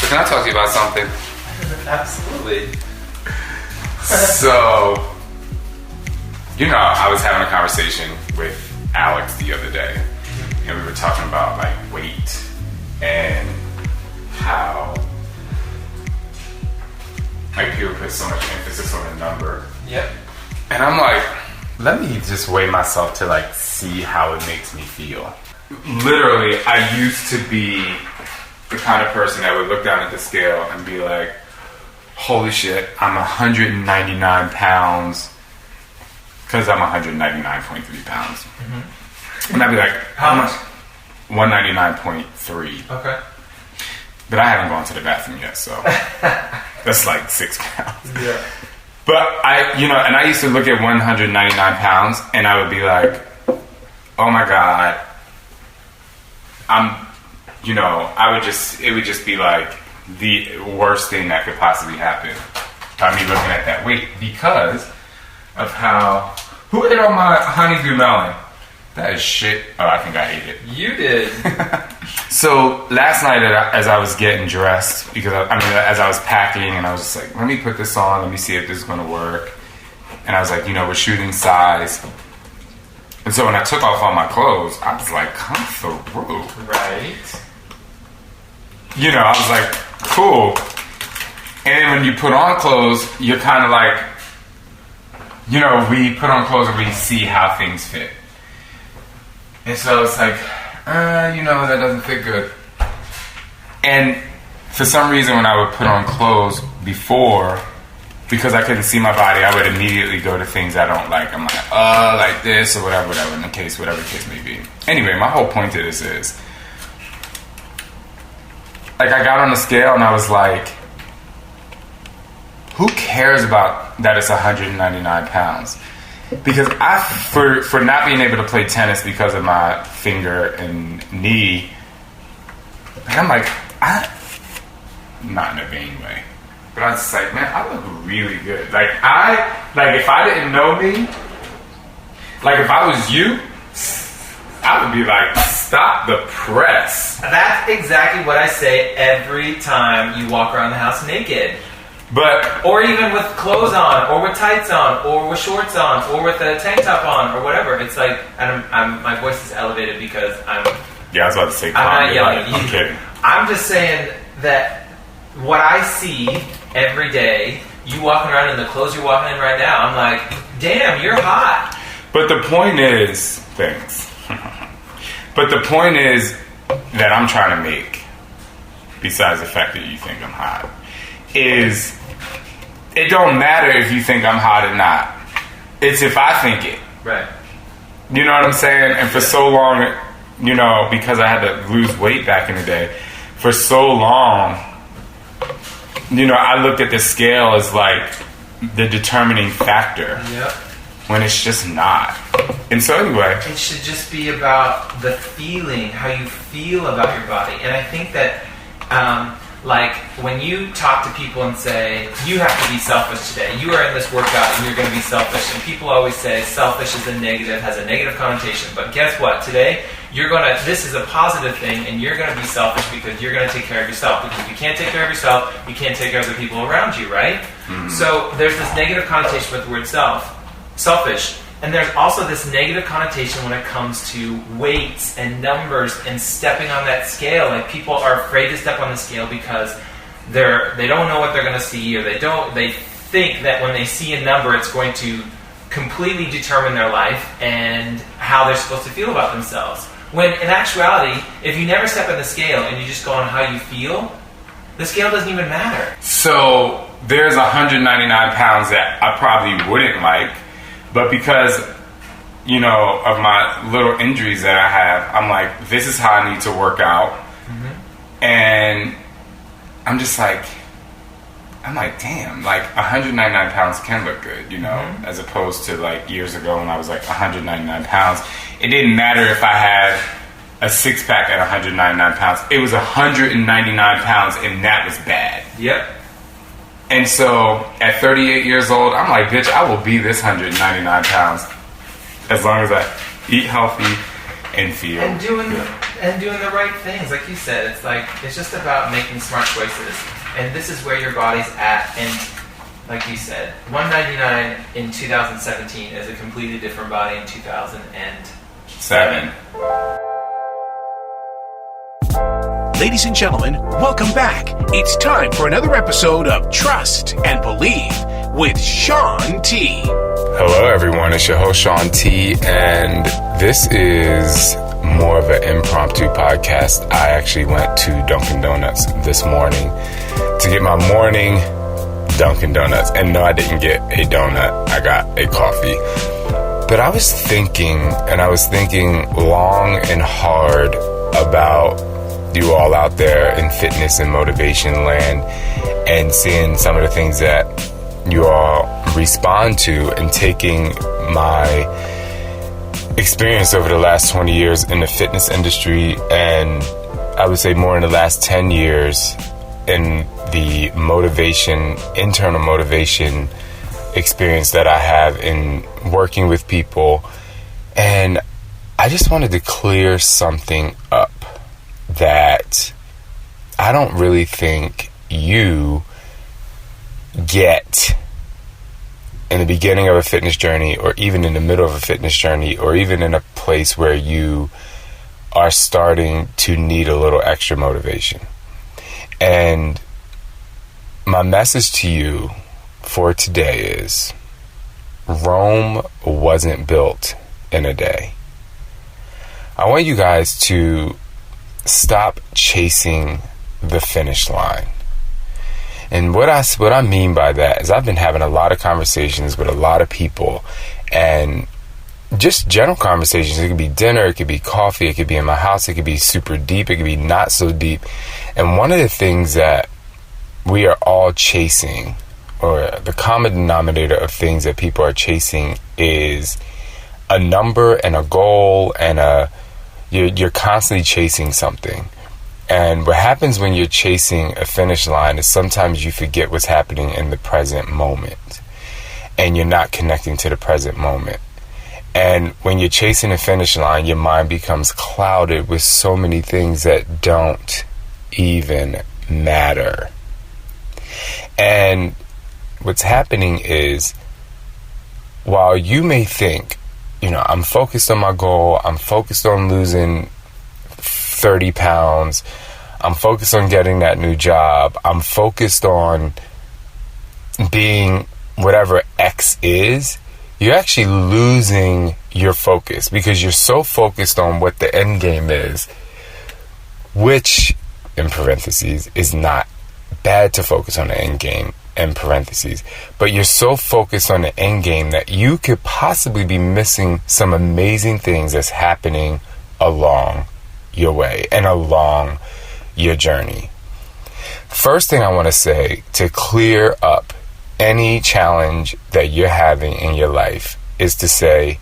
Can I talk to you about something? Absolutely. So, I was having a conversation with Alex the other day, and we were talking about like weight and how like people put so much emphasis on a number. Yep. And I'm like, let me just weigh myself to like see how it makes me feel. Literally, I used to be the kind of person that would look down at the scale and be like, holy shit, I'm 199 pounds, because I'm 199.3 pounds. Mm-hmm. And I'd be like, how much? 199.3. Okay. But I haven't gone to the bathroom yet, so that's like 6 pounds. Yeah. But I used to look at 199 pounds and I would be like, oh my God, it would just be like the worst thing that could possibly happen by me looking at that weight because of who ate all my honeydew melon? That is shit. Oh, I think I ate it. You did. So last night as I was getting dressed, because as I was packing and I was just like, let me put this on, let me see if this is going to work. And I was like, we're shooting size. And so when I took off all my clothes, I was like, come through. Right. I was like, cool. And then when you put on clothes, you're kind of like, we put on clothes and we see how things fit. And so it's like, that doesn't fit good. And for some reason, when I would put on clothes before, because I couldn't see my body, I would immediately go to things I don't like. I'm like, like this or whatever, whatever the case may be. Anyway, my whole point to this is, like, I got on the scale and I was like, who cares about that it's 199 pounds? Because for not being able to play tennis because of my finger and knee, I'm like, not in a vain way, but I was just like, man, I look really good. Like if I didn't know me, like if I was you, I would be like, stop the press. That's exactly what I say every time you walk around the house naked. Or even with clothes on, or with tights on, or with shorts on, or with a tank top on, or whatever. It's like, and my voice is elevated because I'm... Yeah, I was about to say, I'm not yelling at you. I'm kidding. I'm just saying that what I see every day, you walking around in the clothes you're walking in right now, I'm like, damn, you're hot. But the point is, thanks. But the point is that I'm trying to make, besides the fact that you think I'm hot, is it don't matter if you think I'm hot or not. It's if I think it. Right. You know what I'm saying? And for so long, because I had to lose weight back in the day, for so long, I looked at the scale as like the determining factor. Yep. When it's just not. And so anyway. It should just be about the feeling, how you feel about your body. And I think that, like, when you talk to people and say, you have to be selfish today, you are in this workout and you're going to be selfish. And people always say selfish is a negative, has a negative connotation. But guess what? Today, this is a positive thing and you're going to be selfish because you're going to take care of yourself. Because if you can't take care of yourself, you can't take care of the people around you, right? Mm-hmm. So there's this negative connotation with the word selfish. And there's also this negative connotation when it comes to weights and numbers and stepping on that scale. Like, people are afraid to step on the scale because they don't know what they're going to see, or they think that when they see a number, it's going to completely determine their life and how they're supposed to feel about themselves. When in actuality, if you never step on the scale and you just go on how you feel, the scale doesn't even matter. So there's 199 pounds that I probably wouldn't like. But because, of my little injuries that I have, I'm like, this is how I need to work out. Mm-hmm. And I'm like, damn, like 199 pounds can look good, mm-hmm. as opposed to like years ago when I was like 199 pounds. It didn't matter if I had a six-pack at 199 pounds. It was 199 pounds, and that was bad. Yep. And so at 38 years old, I'm like, bitch, I will be this 199 pounds as long as I eat healthy and feel. And doing the right things, like you said. It's just about making smart choices. And this is where your body's at. And like you said, $199 in 2017 is a completely different body in 2007. Ladies and gentlemen, welcome back. It's time for another episode of Trust and Believe with Shaun T. Hello, everyone. It's your host, Shaun T. And this is more of an impromptu podcast. I actually went to Dunkin' Donuts this morning to get my morning Dunkin' Donuts. And no, I didn't get a donut. I got a coffee. But I was thinking long and hard about you all out there in fitness and motivation land, and seeing some of the things that you all respond to, and taking my experience over the last 20 years in the fitness industry, and I would say more in the last 10 years in the internal motivation experience that I have in working with people. And I just wanted to clear something up that I don't really think you get in the beginning of a fitness journey, or even in the middle of a fitness journey, or even in a place where you are starting to need a little extra motivation. And my message to you for today is, Rome wasn't built in a day. I want you guys to stop chasing the finish line. And what I mean by that is, I've been having a lot of conversations with a lot of people, and just general conversations. It could be dinner, it could be coffee, it could be in my house, it could be super deep, it could be not so deep. And one of the things that we are all chasing, or the common denominator of things that people are chasing, is a number and a goal, and you're constantly chasing something. And what happens when you're chasing a finish line is sometimes you forget what's happening in the present moment, and you're not connecting to the present moment. And when you're chasing a finish line, your mind becomes clouded with so many things that don't even matter. And what's happening is, while you may think, I'm focused on my goal, I'm focused on losing 30 pounds, I'm focused on getting that new job, I'm focused on being whatever X is, you're actually losing your focus, because you're so focused on what the end game is, which, in parentheses, is not bad to focus on the end game, in parentheses, but you're so focused on the end game that you could possibly be missing some amazing things that's happening along your way and along your journey. First thing I want to say to clear up any challenge that you're having in your life is to say,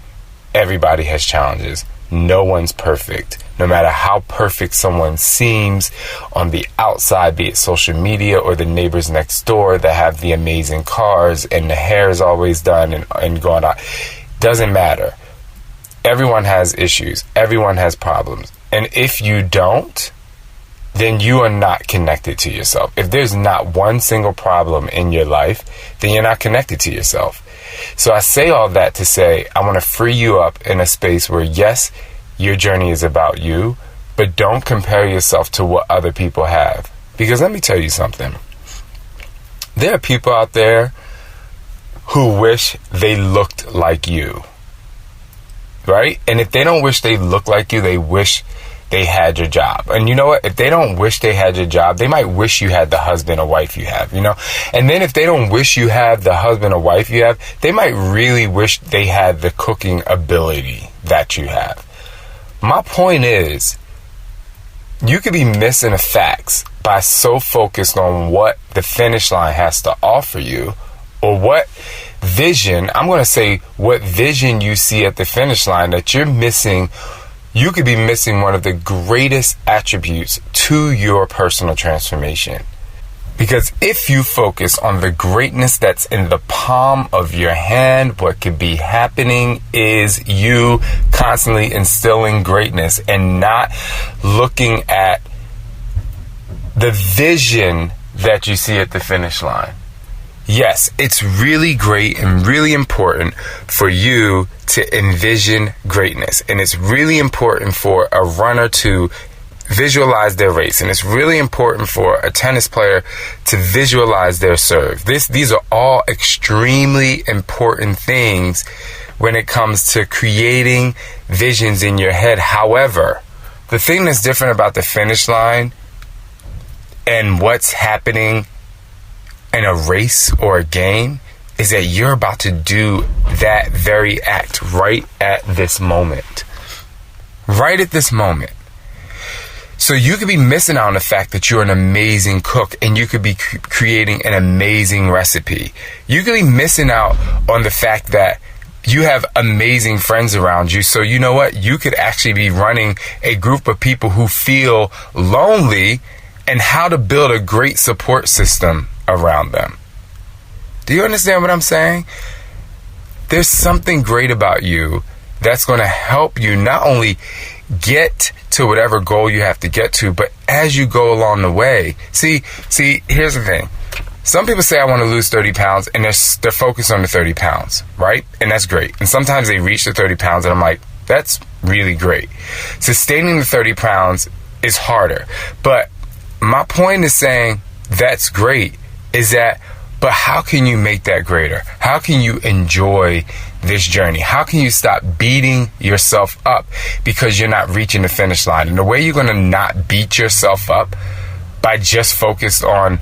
everybody has challenges. No one's perfect. No matter how perfect someone seems on the outside, be it social media or the neighbors next door that have the amazing cars and the hair is always done and going on, doesn't matter. Everyone has issues. Everyone has problems. And if you don't, then you are not connected to yourself. If there's not one single problem in your life, then you're not connected to yourself. So I say all that to say, I want to free you up in a space where, yes, your journey is about you, but don't compare yourself to what other people have. Because let me tell you something. There are people out there who wish they looked like you. Right? And if they don't wish they looked like you, they wish they had your job. And you know what? If they don't wish they had your job, they might wish you had the husband or wife you have, And then if they don't wish you have the husband or wife you have, they might really wish they had the cooking ability that you have. My point is, you could be missing the facts by so focused on what the finish line has to offer you, or what vision, I'm going to say what vision you see at the finish line, that you're missing. You could be missing one of the greatest attributes to your personal transformation. Because if you focus on the greatness that's in the palm of your hand, what could be happening is you constantly instilling greatness and not looking at the vision that you see at the finish line. Yes, it's really great and really important for you to envision greatness. And it's really important for a runner to visualize their race. And it's really important for a tennis player to visualize their serve. These are all extremely important things when it comes to creating visions in your head. However, the thing that's different about the finish line and what's happening in a race or a game is that you're about to do that very act right at this moment. Right at this moment. So you could be missing out on the fact that you're an amazing cook and you could be creating an amazing recipe. You could be missing out on the fact that you have amazing friends around you. So you know what? You could actually be running a group of people who feel lonely and how to build a great support system around them. Do you understand what I'm saying? There's something great about you that's going to help you not only get to whatever goal you have to get to, but as you go along the way. See, here's the thing. Some people say I want to lose 30 pounds and they're focused on the 30 pounds, right? And that's great. And sometimes they reach the 30 pounds and I'm like, that's really great. Sustaining the 30 pounds is harder. But my point is saying that's great is that, but how can you make that greater? How can you enjoy this journey? How can you stop beating yourself up because you're not reaching the finish line? And the way you're going to not beat yourself up by just focused on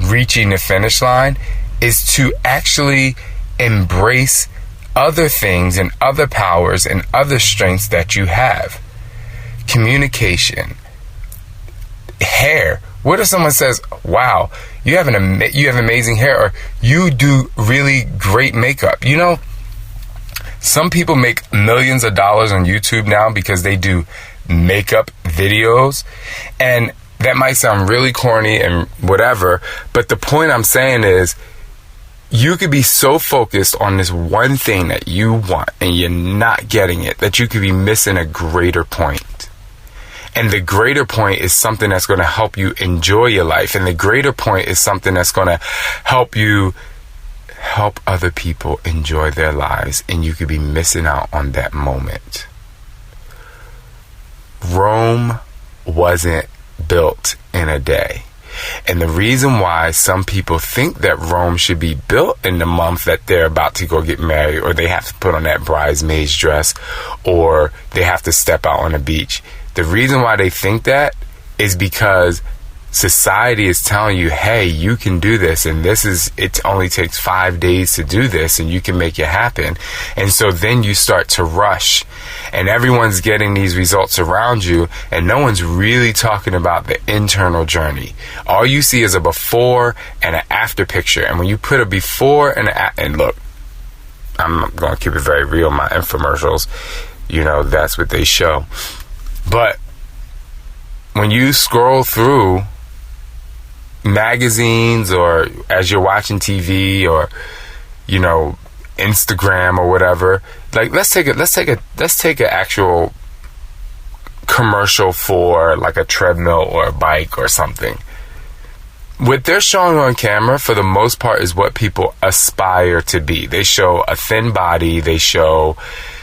reaching the finish line is to actually embrace other things and other powers and other strengths that you have. Communication, hair. What if someone says, wow, you have amazing hair, or you do really great makeup? You know, some people make millions of dollars on YouTube now because they do makeup videos, and that might sound really corny and whatever, but the point I'm saying is you could be so focused on this one thing that you want and you're not getting it that you could be missing a greater point. And the greater point is something that's going to help you enjoy your life. And the greater point is something that's going to help you help other people enjoy their lives. And you could be missing out on that moment. Rome wasn't built in a day. And the reason why some people think that Rome should be built in the month that they're about to go get married, or they have to put on that bridesmaid's dress, or they have to step out on the beach. The reason why they think that is because society is telling you, hey, you can do this, and it only takes 5 days to do this, and you can make it happen. And so then you start to rush, and everyone's getting these results around you, and no one's really talking about the internal journey. All you see is a before and an after picture, and when you put a before and and look, I'm going to keep it very real, my infomercials, that's what they show. But when you scroll through magazines, or as you're watching TV, or Instagram or whatever, like let's take an actual commercial for like a treadmill or a bike or something. What they're showing on camera for the most part is what people aspire to be. They show a thin body, they show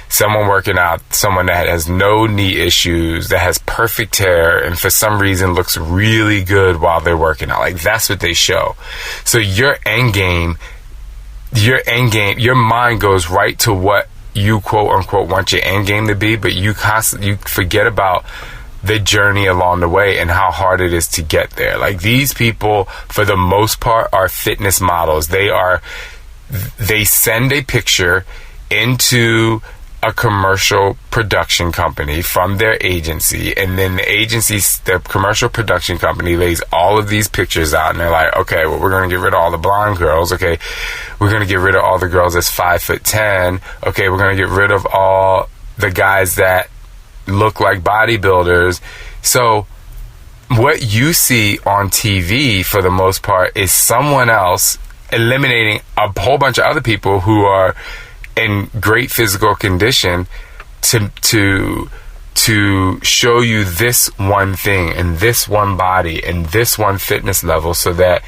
someone working out, someone that has no knee issues, that has perfect hair, and for some reason looks really good while they're working out. Like, that's what they show. So your end game, your mind goes right to what you quote unquote want your end game to be, but you forget about the journey along the way and how hard it is to get there. Like, these people, for the most part, are fitness models. They send a picture into a commercial production company from their agency, and then the commercial production company lays all of these pictures out, and they're like, okay, well, we're going to get rid of all the blonde girls. Okay, we're going to get rid of all the girls that's 5'10". Okay, we're going to get rid of all the guys that look like bodybuilders. So what you see on TV for the most part is someone else eliminating a whole bunch of other people who are in great physical condition to show you this one thing and this one body and this one fitness level, so that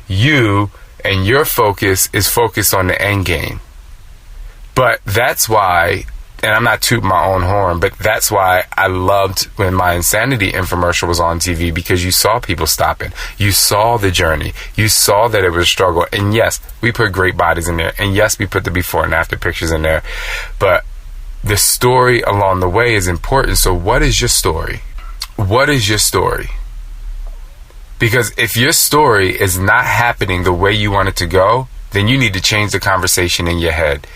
you and your focus is focused on the end game. But that's why, and I'm not tooting my own horn, but that's why I loved when my Insanity infomercial was on TV, because you saw people stopping. You saw the journey. You saw that it was a struggle. And yes, we put great bodies in there. And yes, we put the before and after pictures in there. But the story along the way is important. So what is your story? What is your story? Because if your story is not happening the way you want it to go, then you need to change the conversation in your head.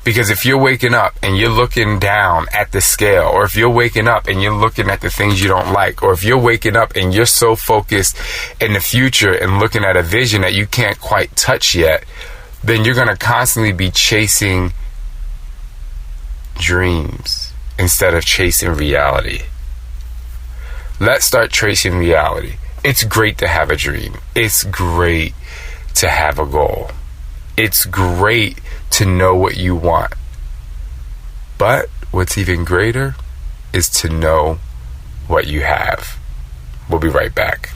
Because if you're waking up and you're looking down at the scale, or if you're waking up and you're looking at the things you don't like, or if you're waking up and you're so focused in the future and looking at a vision that you can't quite touch yet, then you're going to constantly be chasing dreams instead of chasing reality. Let's start chasing reality. It's great to have a dream. It's great to have a goal. It's great to know what you want. But what's even greater is to know what you have. We'll be right back.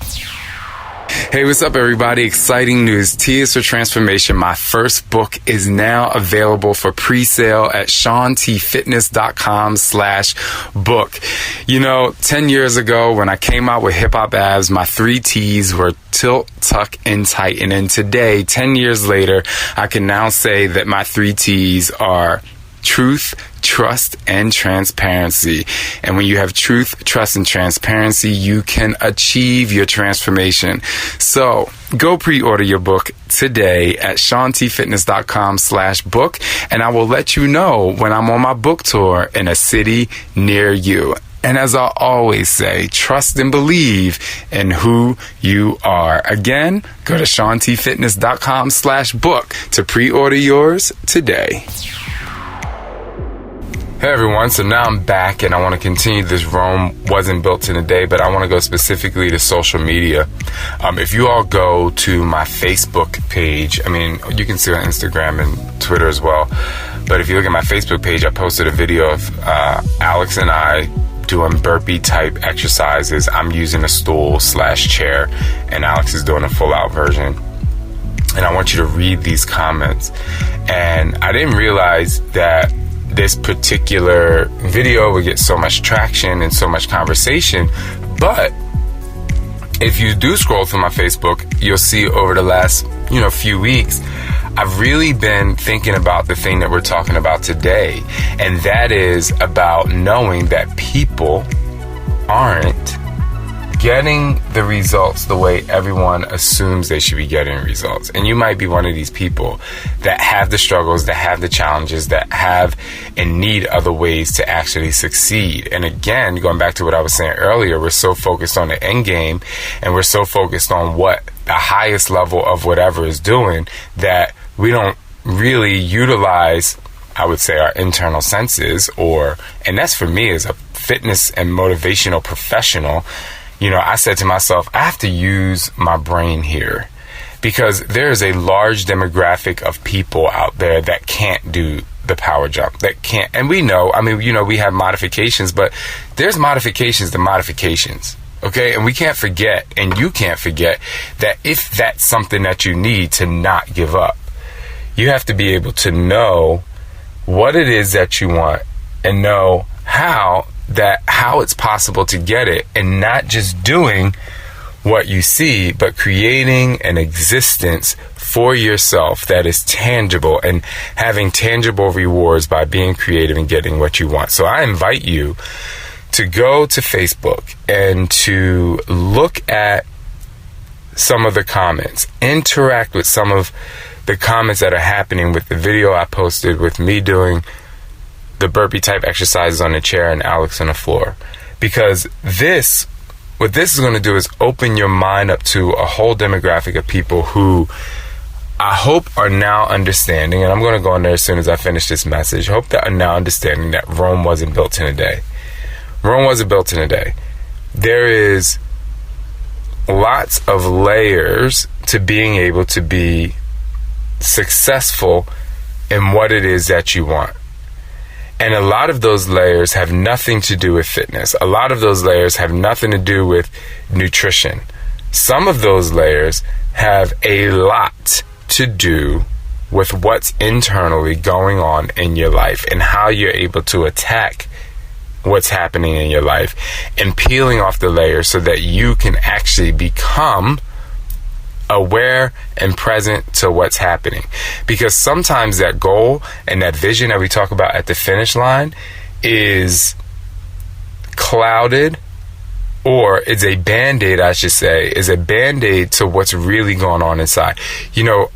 Hey, what's up, everybody? Exciting news. T is for Transformation. My first book is now available for pre-sale at ShaunTFitness.com/book. You know, 10 years ago when I came out with Hip Hop Abs, my 3 T's were tilt, tuck, and tighten. And today, 10 years later, I can now say that my 3 T's are truth, trust, and transparency. And when you have truth, trust, and transparency, you can achieve your transformation. So go pre-order your book today at ShaunTFitness.com/book, and I will let you know when I'm on my book tour in a city near you. And as I always say, trust and believe in who you are. Again, go to ShaunTFitness.com/book to pre-order yours today. Hey everyone, so now I'm back and I want to continue this Rome Wasn't Built in a Day, but I want to go specifically to social media. If you all go to my Facebook page, I mean, you can see it on Instagram and Twitter as well, but if you look at my Facebook page, I posted a video of Alex and I doing burpee type exercises. I'm using a stool/chair and Alex is doing a full out version. And I want you to read these comments. And I didn't realize that this particular video would get so much traction and so much conversation, but if you do scroll through my Facebook, you'll see over the last few weeks, I've really been thinking about the thing that we're talking about today, and that is about knowing that people aren't getting the results the way everyone assumes they should be getting results. And you might be one of these people that have the struggles, that have the challenges, that have and need other ways to actually succeed. And again, going back to what I was saying earlier, we're so focused on the end game and we're so focused on what the highest level of whatever is doing that we don't really utilize, I would say, our internal senses, and that's for me as a fitness and motivational professional. I said to myself, I have to use my brain here because there is a large demographic of people out there that can't do the power jump, that can't. And we know, we have modifications, but there's modifications to modifications. Okay. And we can't forget, and you can't forget that if that's something that you need to not give up, you have to be able to know what it is that you want and know how it's possible to get it, and not just doing what you see, but creating an existence for yourself that is tangible and having tangible rewards by being creative and getting what you want. So I invite you to go to Facebook and to look at some of the comments, interact with some of the comments that are happening with the video I posted with me doing the burpee type exercises on the chair and Alex on the floor. Because what this is going to do is open your mind up to a whole demographic of people who I hope are now understanding, and I'm going to go on there as soon as I finish this message, hope that are now understanding that Rome wasn't built in a day. Rome wasn't built in a day. there is lots of layers to being able to be successful in what it is that you want. And a lot of those layers have nothing to do with fitness. A lot of those layers have nothing to do with nutrition. Some of those layers have a lot to do with what's internally going on in your life and how you're able to attack what's happening in your life and peeling off the layers so that you can actually become aware and present to what's happening. Because sometimes that goal and that vision that we talk about at the finish line is clouded, or is a band-aid, I should say, is a band-aid to what's really going on inside. You know,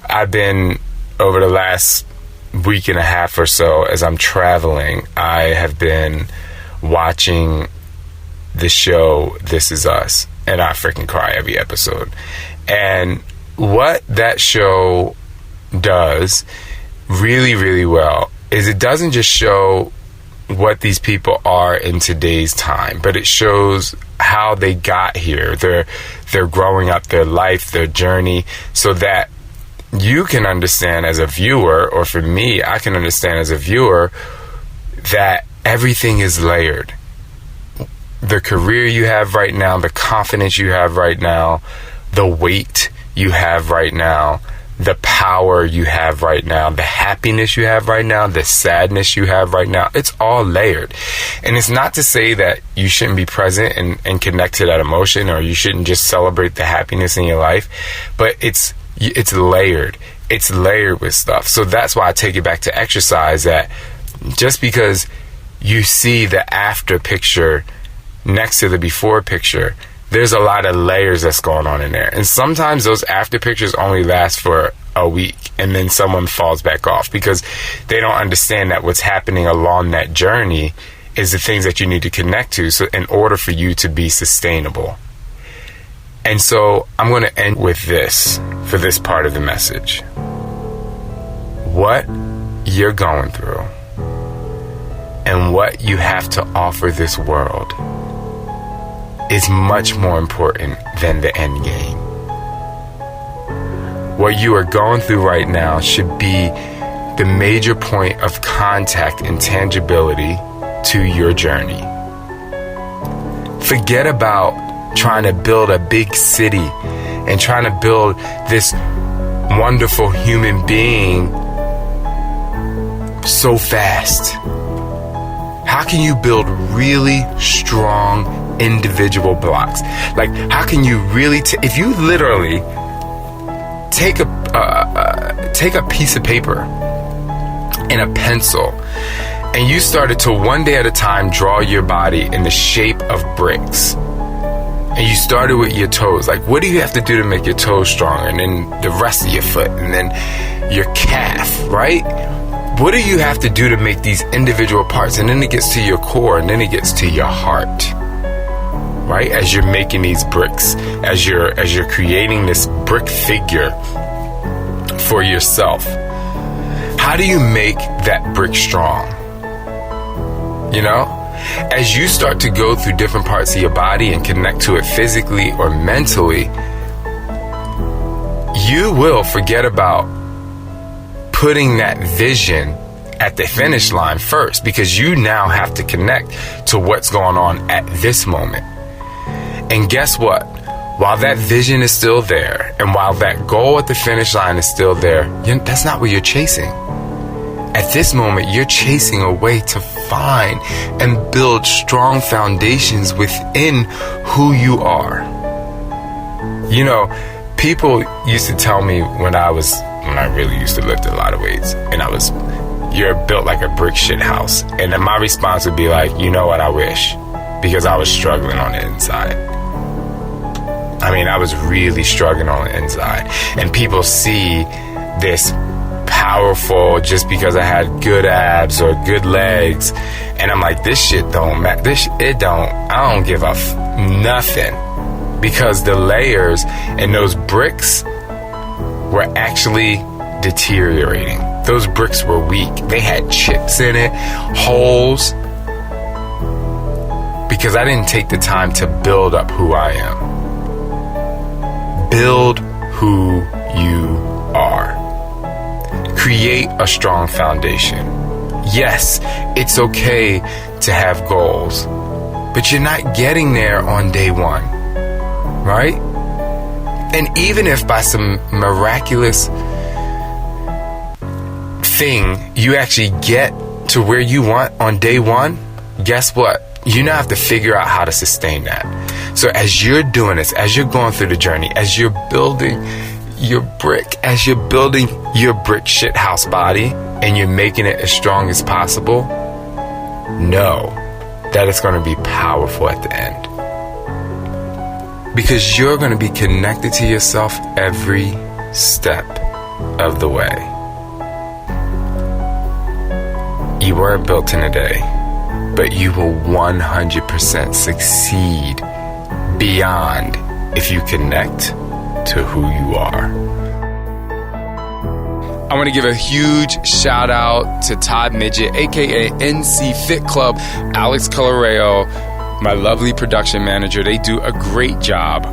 I've been, over the last week and a half or so, as I'm traveling, I have been watching the show This Is Us, and I freaking cry every episode. And what that show does really, really well is it doesn't just show what these people are in today's time, but it shows how they got here, their growing up, their life, their journey, so that you can understand as a viewer, or for me, I can understand as a viewer, that everything is layered. The career you have right now, the confidence you have right now, the weight you have right now, the power you have right now, the happiness you have right now, the sadness you have right now, it's all layered. And it's not to say that you shouldn't be present and connect to that emotion, or you shouldn't just celebrate the happiness in your life, but it's layered. It's layered with stuff. So that's why I take it back to exercise, that just because you see the after picture next to the before picture, there's a lot of layers that's going on in there. And sometimes those after pictures only last for a week, and then someone falls back off because they don't understand that what's happening along that journey is the things that you need to connect to, so in order for you to be sustainable. And so I'm going to end with this for this part of the message. What you're going through and what you have to offer this world is much more important than the end game. What you are going through right now should be the major point of contact and tangibility to your journey. Forget about trying to build a big city and trying to build this wonderful human being so fast. How can you build really strong individual blocks? Like, how can you really if you literally take a piece of paper and a pencil, and you started to one day at a time draw your body in the shape of bricks, and you started with your toes, like, what do you have to do to make your toes stronger, and then the rest of your foot, and then your calf, right? What do you have to do to make these individual parts? And then it gets to your core, and then it gets to your heart, right? As you're making these bricks, as you're creating this brick figure for yourself, how do you make that brick strong? You know, as you start to go through different parts of your body and connect to it physically or mentally, you will forget about putting that vision at the finish line first, because you now have to connect to what's going on at this moment. And guess what? While that vision is still there, and while that goal at the finish line is still there, that's not what you're chasing. At this moment, you're chasing a way to find and build strong foundations within who you are. You know, people used to tell me when I really used to lift a lot of weights, and you're built like a brick shit house. And then my response would be like, you know what, I wish, because I was struggling on the inside. I mean, I was really struggling on the inside. And people see this powerful just because I had good abs or good legs, and I'm like, this shit don't matter. I don't give a nothing, because the layers and those bricks were actually deteriorating. Those bricks were weak. They had chips in it, holes. because I didn't take the time to build up who I am. Build who you are. Create a strong foundation. Yes, it's okay to have goals, but you're not getting there on day one, right? And even if by some miraculous thing you actually get to where you want on day one, guess what? You now have to figure out how to sustain that. So as you're doing this, as you're going through the journey, as you're building your brick, as you're building your brick shithouse body and you're making it as strong as possible, know that it's going to be powerful at the end. Because you're going to be connected to yourself every step of the way. You weren't built in a day, but you will 100% succeed beyond if you connect to who you are. I want to give a huge shout out to Todd Midget, aka NC Fit Club, Alex Coloreo, my lovely production manager. They do a great job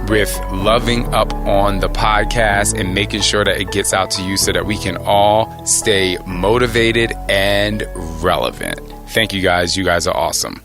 with loving up on the podcast and making sure that it gets out to you so that we can all stay motivated and relevant. Thank you guys. You guys are awesome.